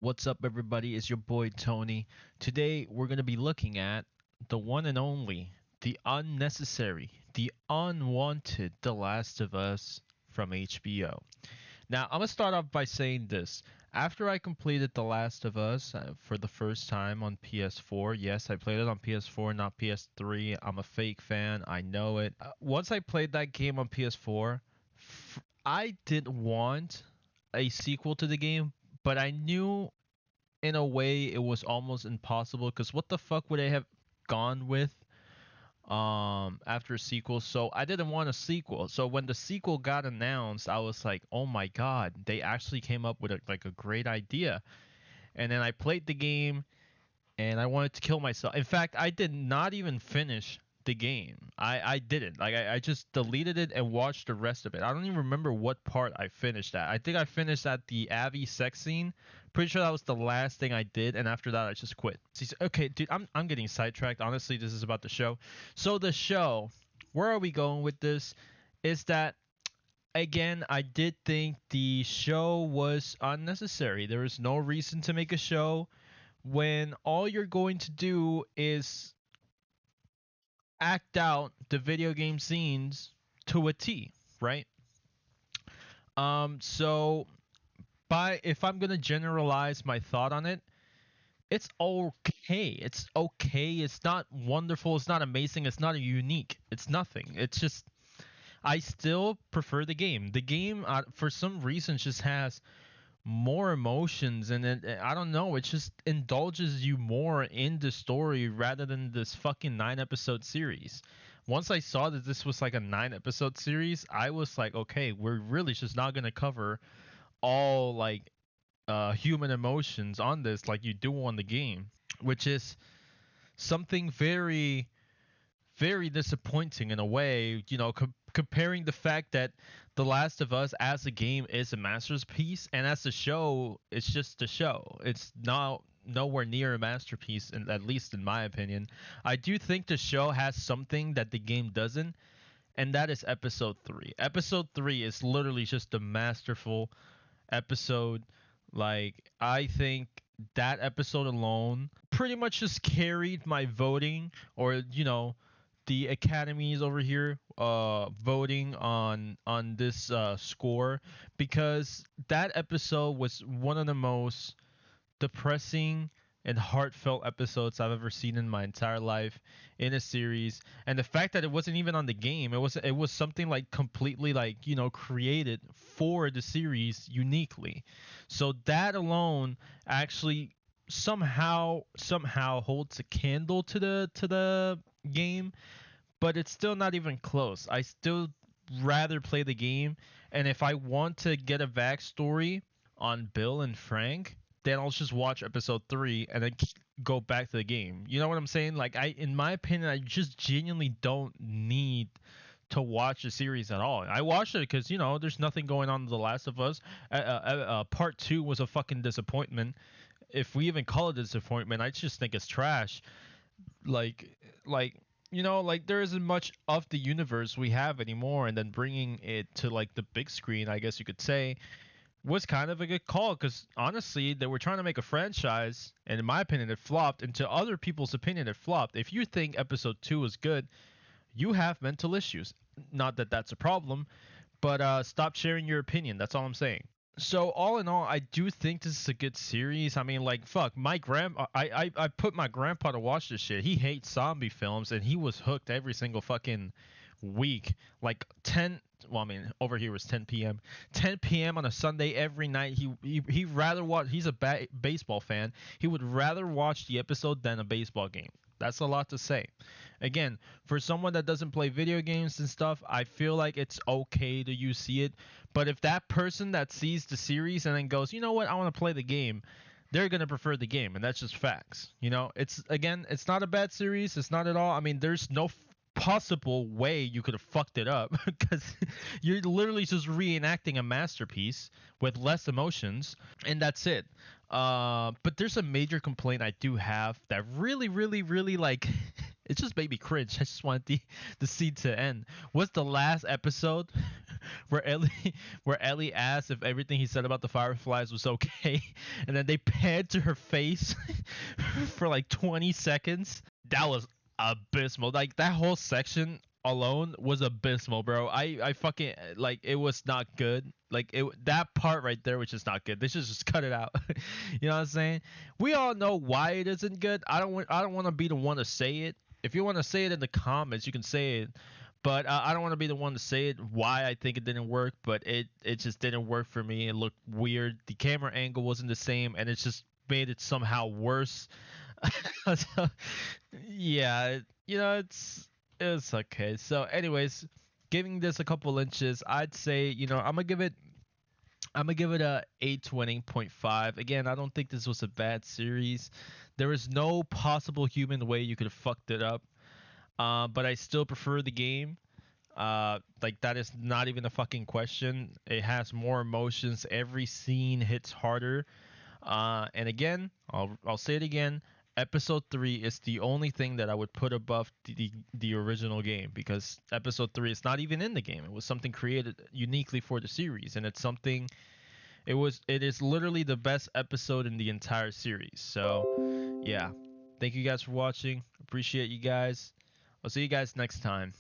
What's up, everybody? It's your boy Tony. Today, we're going to be looking at the one and only, the unnecessary, the unwanted The Last of Us from HBO. Now, I'm going to start off by saying this. After I completed The Last of Us for the first time on PS4, yes, I played it on PS4, not PS3. I'm a fake fan. I know it. Once I played that game on PS4, I didn't want a sequel to the game, but I knew in a way it was almost impossible because what the fuck would I have gone with after a sequel? So I didn't want a sequel. So when the sequel got announced, I was like, oh my god, they actually came up with a great idea. And then I played the game and I wanted to kill myself. In fact, I did not even finish the game. I didn't. I just deleted it and watched the rest of it. I don't even remember what part I finished at. I think I finished at the Abby sex scene. Pretty sure that was the last thing I did, and after that I just quit. Okay, dude, I'm getting sidetracked. Honestly, this is about the show. So the show, where are we going with this? Is that again, I did think the show was unnecessary. There was no reason to make a show when all you're going to do is act out the video game scenes to a T, right? So by if I'm gonna generalize my thought on it, it's okay. It's okay. It's not wonderful. It's not amazing. It's not unique. It's nothing. It's just I still prefer the game. The game, for some reason, just has more emotions and I don't know, it just indulges you more in the story rather than this fucking 9 episode series. Once I saw that this was like a 9 episode series, I was like, okay, we're really just not going to cover all like human emotions on this like you do on the game, which is something very disappointing in a way, comparing the fact that The Last of Us as a game is a masterpiece, and as a show, it's just a show. It's not nowhere near a masterpiece, at least in my opinion. I do think the show has something that the game doesn't, and that is episode 3. Episode 3 is literally just a masterful episode. Like, I think that episode alone pretty much just carried my voting, or the academies over here voting on this score, because that episode was one of the most depressing and heartfelt episodes I've ever seen in my entire life in a series. And the fact that it wasn't even on the game, it was something like completely like created for the series uniquely. So that alone actually somehow holds a candle to the game, but it's still not even close. I still rather play the game, and if I want to get a backstory on Bill and Frank, then I'll just watch episode 3 and then go back to the game. You know what I'm saying? Like, in my opinion, I just genuinely don't need to watch the series at all. I watched it because there's nothing going on in The Last of Us. Part 2 was a fucking disappointment. If we even call it a disappointment, I just think it's trash. Like there isn't much of the universe we have anymore, and then bringing it to like the big screen, I guess you could say, was kind of a good call, because honestly they were trying to make a franchise, and in my opinion it flopped, and to other people's opinion it flopped. If you think episode 2 was good, you have mental issues. Not that that's a problem, but stop sharing your opinion. That's all I'm saying. So all in all, I do think this is a good series. I mean, like, fuck, my I put my grandpa to watch this shit. He hates zombie films, and he was hooked every single fucking week. Like 10, well, I mean, over here was 10 p.m. 10 p.m. on a Sunday every night. He rather watch. He's a baseball fan. He would rather watch the episode than a baseball game. That's a lot to say. Again, for someone that doesn't play video games and stuff, I feel like it's okay to you see it. But if that person that sees the series and then goes, you know what, I want to play the game, they're gonna prefer the game, and that's just facts. It's not a bad series. It's not at all. I mean, there's no possible way you could have fucked it up because you're literally just reenacting a masterpiece with less emotions, and that's it. But there's a major complaint I do have that really, really, really like It just made me cringe. I just wanted the scene to end. What's the last episode where Ellie asked if everything he said about the fireflies was okay, and then they panned to her face for like 20 seconds. That was abysmal. Like that whole section alone was abysmal, bro. I fucking like it was not good. Like it that part right there was just not good. They should just cut it out. You know what I'm saying? We all know why it isn't good. I don't want to be the one to say it. If you want to say it in the comments, you can say it. But I don't want to be the one to say it why I think it didn't work, but it just didn't work for me. It looked weird. The camera angle wasn't the same, and it just made it somehow worse. So, yeah, you know, it's okay. So, anyways, giving this a couple inches, I'd say, you know, I'm gonna give it a 820.5. Again, I don't think this was a bad series. There is no possible human way you could have fucked it up. But I still prefer the game. Like that is not even a fucking question. It has more emotions. Every scene hits harder. And again, I'll say it again. Episode 3 is the only thing that I would put above the original game, because episode 3 is not even in the game. It was something created uniquely for the series, and it's something. It is literally the best episode in the entire series. So yeah, thank you guys for watching. Appreciate you guys. I'll see you guys next time.